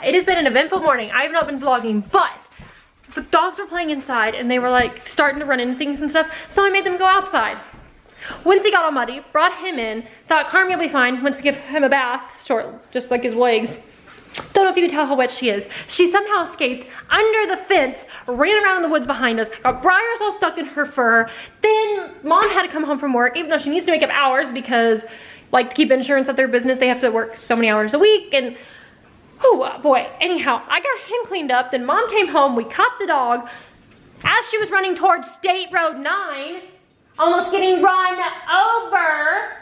yeah, it has been an eventful morning. I have not been vlogging, but the dogs were playing inside and they were like starting to run into things and stuff, so I made them go outside. Winston got all muddy, brought him in, thought Carmi will be fine, went to give him a bath, short, just like his legs. Don't know if you can tell how wet she is. She somehow escaped under the fence, ran around in the woods behind us, got briars all stuck in her fur. Then mom had to come home from work, even though she needs to make up hours because, like, to keep insurance at their business, they have to work so many hours a week. And oh boy, anyhow, I got him cleaned up. Then mom came home, we caught the dog. As she was running towards State Road 9, almost getting run over,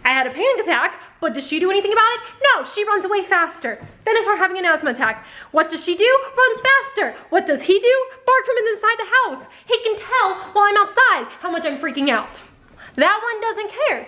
I had a panic attack. But does she do anything about it? No, she runs away faster. Then I start having an asthma attack. What does she do? Runs faster. What does he do? Bark from inside the house. He can tell while I'm outside how much I'm freaking out. That one doesn't care.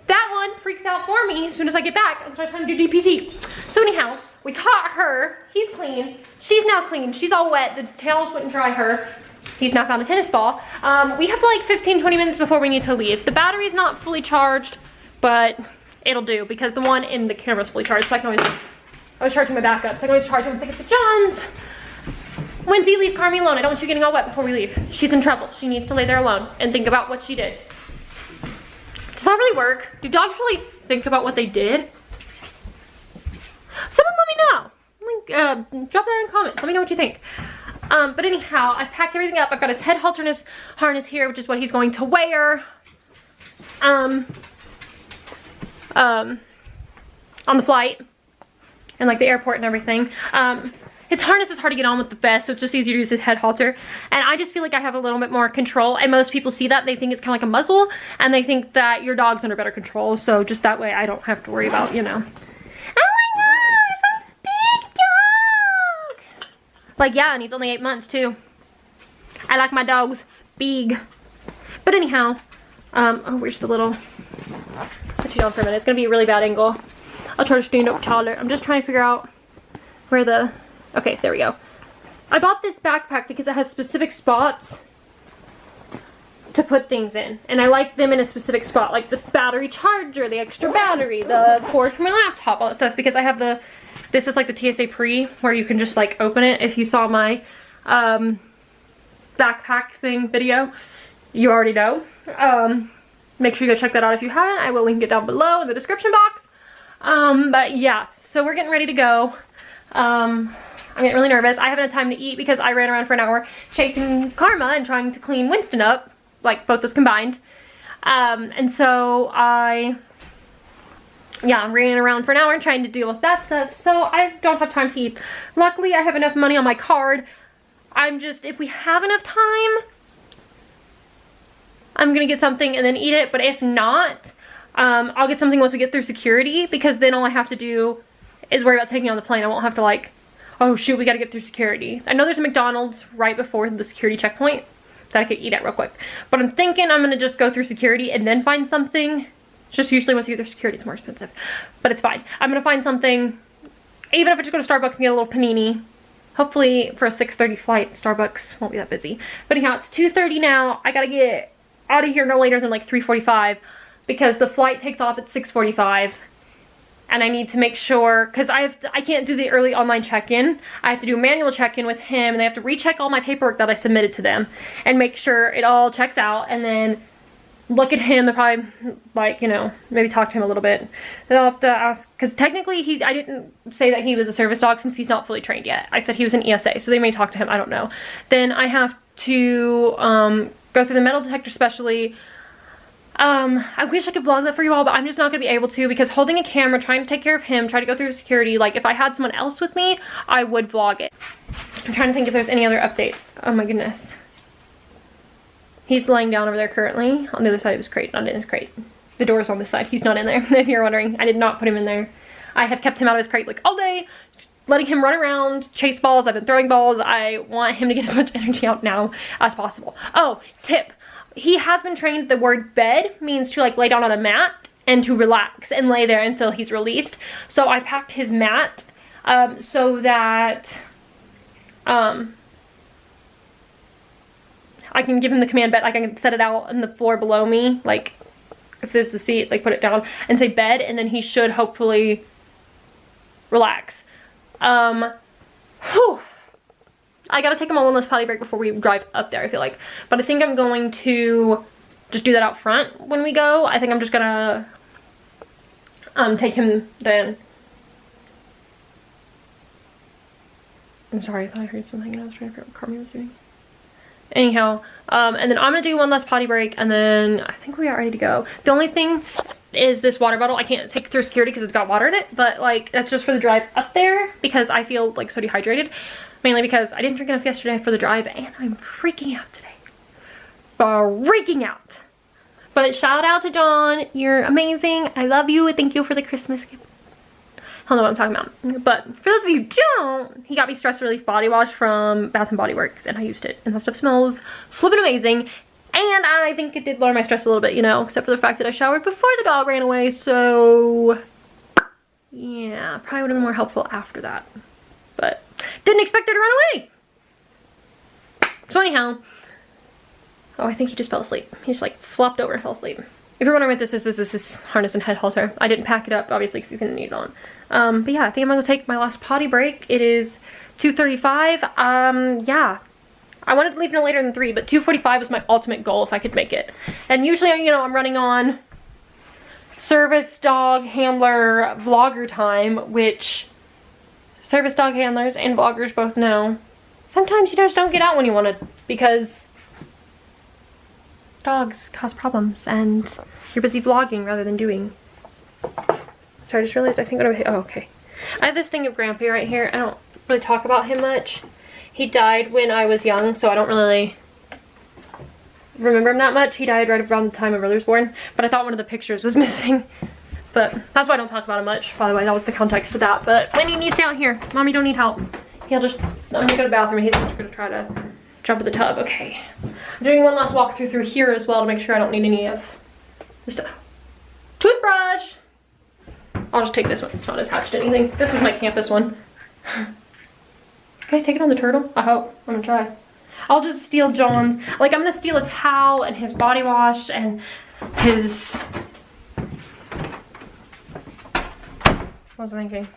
That one freaks out for me as soon as I get back and start trying to do DPT. So anyhow, we caught her. He's clean. She's now clean. She's all wet. The tails wouldn't dry her. He's now found a tennis ball. We have like 15-20 minutes before we need to leave. The battery's not fully charged, but it'll do because the one in the camera is fully charged, so I was charging my backup, so I can always charge it once I get to John's. Wednesday, leave Carmi alone. I don't want you getting all wet before we leave. She's in trouble. She needs to lay there alone and think about what she did. Does that really work? Do dogs really think about what they did? Someone let me know. Drop that in comments. Let me know what you think. But anyhow, I've packed everything up. I've got his head halter harness here, which is what he's going to wear. On the flight and like the airport and everything. His harness is hard to get on with the vest, so it's just easier to use his head halter. And I just feel like I have a little bit more control, and most people see that, they think it's kind of like a muzzle, and they think that your dog's under better control, so just that way I don't have to worry about, you know. Oh my gosh, that's a big dog! Like, yeah, and he's only 8 months too. I like my dogs big. But anyhow, oh, where's the little... Set you down for a minute. It's gonna be a really bad angle. I'll try to stand up taller. I'm just trying to figure out where the... Okay, there we go. I bought this backpack because it has specific spots to put things in. And I like them in a specific spot. Like the battery charger, the extra battery, the cord for my laptop, all that stuff. Because I have the... This is like the TSA Pre, where you can just like open it. If you saw my backpack thing video, you already know. Make sure you go check that out if you haven't. I will link it down below in the description box. But yeah, so we're getting ready to go. I'm getting really nervous. I haven't had time to eat because I ran around for an hour chasing Karma and trying to clean Winston up, like both those combined. And so I ran around for an hour trying to deal with that stuff. So I don't have time to eat. Luckily, I have enough money on my card. If we have enough time, I'm gonna get something and then eat it, but if not, I'll get something once we get through security, because then all I have to do is worry about taking on the plane. I won't have to like, oh shoot, we gotta get through security. I know there's a McDonald's right before the security checkpoint that I could eat at real quick, but I'm thinking I'm gonna just go through security and then find something. It's just usually once you get through security, it's more expensive, but it's fine. I'm gonna find something, even if I just go to Starbucks and get a little panini. Hopefully for a 6:30 flight, Starbucks won't be that busy. But anyhow, it's 2:30 now. I gotta get out of here no later than like 3:45 because the flight takes off at 6:45, and I need to make sure, because I can't do the early online check-in. I have to do a manual check-in with him, and they have to recheck all my paperwork that I submitted to them and make sure it all checks out, and then look at him and probably, like, you know, maybe talk to him a little bit. Then I'll have to ask, because technically I didn't say that he was a service dog since he's not fully trained yet. I said he was an ESA, so they may talk to him, I don't know. Then I have to go through the metal detector specially. I wish I could vlog that for you all, but I'm just not gonna be able to, because holding a camera, trying to take care of him, trying to go through security, like if I had someone else with me, I would vlog it. I'm trying to think if there's any other updates. Oh my goodness. He's laying down over there currently on the other side of his crate, not in his crate. The door's on this side. He's not in there, if you're wondering. I did not put him in there. I have kept him out of his crate like all day, letting him run around, chase balls. I've been throwing balls. I want him to get as much energy out now as possible. Oh, tip. He has been trained, the word bed means to like lay down on a mat and to relax and lay there until he's released. So I packed his mat so that I can give him the command bed. Like I can set it out on the floor below me, like if there's the seat, like put it down and say bed, and then he should hopefully relax. Whew. I gotta take him on one last potty break before we drive up there, I feel like. But I think I'm going to just do that out front when we go. I think I'm just gonna take him then. I'm sorry, I thought I heard something and I was trying to figure out what Carmi was doing. Anyhow, and then I'm gonna do one last potty break and then I think we are ready to go. The only thing is this water bottle. I can't take it through security because it's got water in it, but like that's just for the drive up there because I feel like so dehydrated. Mainly because I didn't drink enough yesterday for the drive and I'm freaking out today. Freaking out. But shout out to John. You're amazing. I love you. Thank you for the Christmas gift. I don't know what I'm talking about. But for those of you who don't, he got me Stress Relief Body Wash from Bath & Body Works and I used it. And that stuff smells flippin' amazing. And I think it did lower my stress a little bit, you know, except for the fact that I showered before the dog ran away. So yeah, probably would have been more helpful after that. But didn't expect her to run away. So anyhow, oh, I think he just fell asleep. He just like flopped over and fell asleep. If you're wondering what this is his harness and head halter. I didn't pack it up, obviously, because he's gonna need it on. But yeah, I think I'm gonna go take my last potty break. It is 2:35. Yeah. I wanted to leave no later than 3, but 2:45 was my ultimate goal if I could make it. And usually, you know, I'm running on service dog handler vlogger time, which service dog handlers and vloggers both know. Sometimes you just don't get out when you want to because dogs cause problems and you're busy vlogging rather than doing. Sorry, I just realized I think what oh, okay. I have this thing of Grampy right here. I don't really talk about him much. He died when I was young, so I don't really remember him that much. He died right around the time my brother was born, but I thought one of the pictures was missing. But that's why I don't talk about him much. By the way, that was the context to that. But when he needs down here, Mommy don't need help. He'll just, I'm gonna go to the bathroom and he's just gonna try to jump in the tub. Okay. I'm doing one last walkthrough through here as well to make sure I don't need any of the stuff. Toothbrush! I'll just take this one. It's not attached to anything. This is my campus one. Can I take it on the turtle? I hope. I'm gonna try. I'll just steal John's. Like, I'm gonna steal a towel and his body wash and his... What was I thinking?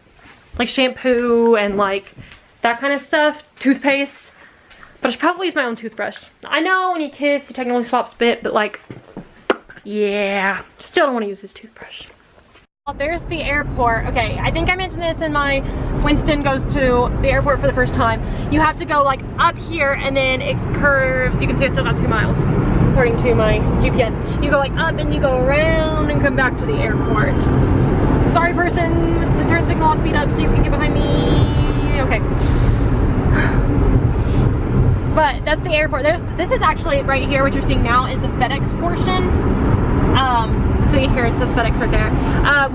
Like shampoo and like that kind of stuff. Toothpaste. But I should probably use my own toothbrush. I know when you kiss, you technically swap spit, but like, yeah. Still don't want to use his toothbrush. There's the airport. Okay, I think I mentioned this in my Winston goes to the airport for the first time. You have to go like up here and then it curves. You can see I still got 2 miles according to my GPS. You go like up and you go around and come back to the airport. Sorry person, the turn signal, I'll speed up so you can get behind me. Okay. But that's the airport. This is actually right here, what you're seeing now is the FedEx portion. So here it says FedEx right there.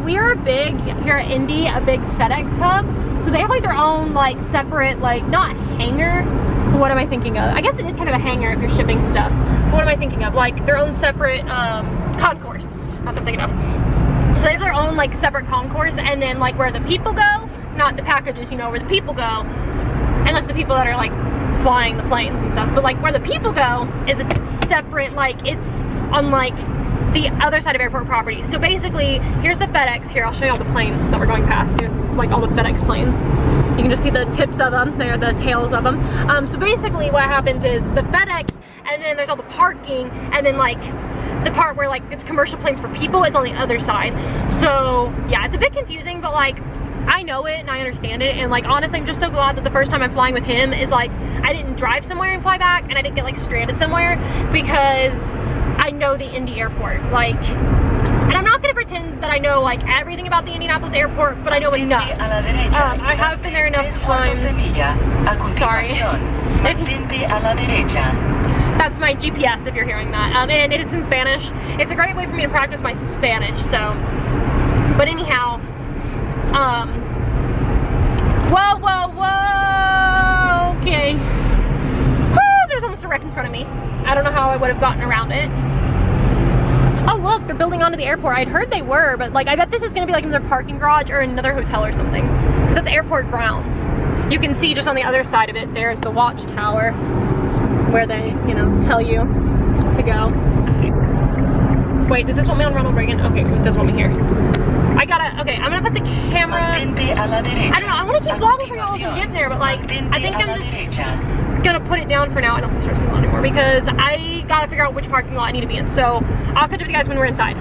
We are big, here at Indy, a big FedEx hub. So they have like their own like separate, like not hangar, but what am I thinking of? I guess it is kind of a hangar if you're shipping stuff. But what am I thinking of? Like their own separate concourse. That's what I'm thinking of. So they have their own like separate concourse and then like where the people go, not the packages, you know, where the people go, unless the people that are like flying the planes and stuff, but like where the people go is a separate, like it's on like the other side of airport property. So basically, here's the FedEx. Here, I'll show you all the planes that we're going past. There's like all the FedEx planes. You can just see the tips of them. They're the tails of them. So basically what happens is the FedEx, and then there's all the parking, and then like the part where like it's commercial planes for people is on the other side. So yeah, it's a bit confusing, but like I know it and I understand it. And like honestly, I'm just so glad that the first time I'm flying with him is like I didn't drive somewhere and fly back, and I didn't get like stranded somewhere because I know the Indy airport, like, and I'm not gonna pretend that I know like everything about the Indianapolis airport, but I know enough. I have been there enough times. Sorry. That's my GPS if you're hearing that, and it's in Spanish. It's a great way for me to practice my Spanish. So, but anyhow, whoa, whoa, whoa. Okay. Woo, there's almost a wreck in front of me. I don't know how I would have gotten around it. Oh look, they're building onto the airport. I'd heard they were, but like I bet this is gonna be like another parking garage or another hotel or something. Because it's airport grounds. You can see just on the other side of it, there's the watchtower where they, you know, tell you to go. Wait, does this want me on Ronald Reagan? Okay, it does want me here. Okay, I'm gonna put the camera, I don't know, I want to keep vlogging for y'all and get there, but like, I think I'm just gonna put it down for now. I don't want to start singing anymore because I gotta figure out which parking lot I need to be in. So I'll catch up with you guys when we're inside.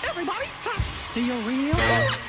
Everybody, see your real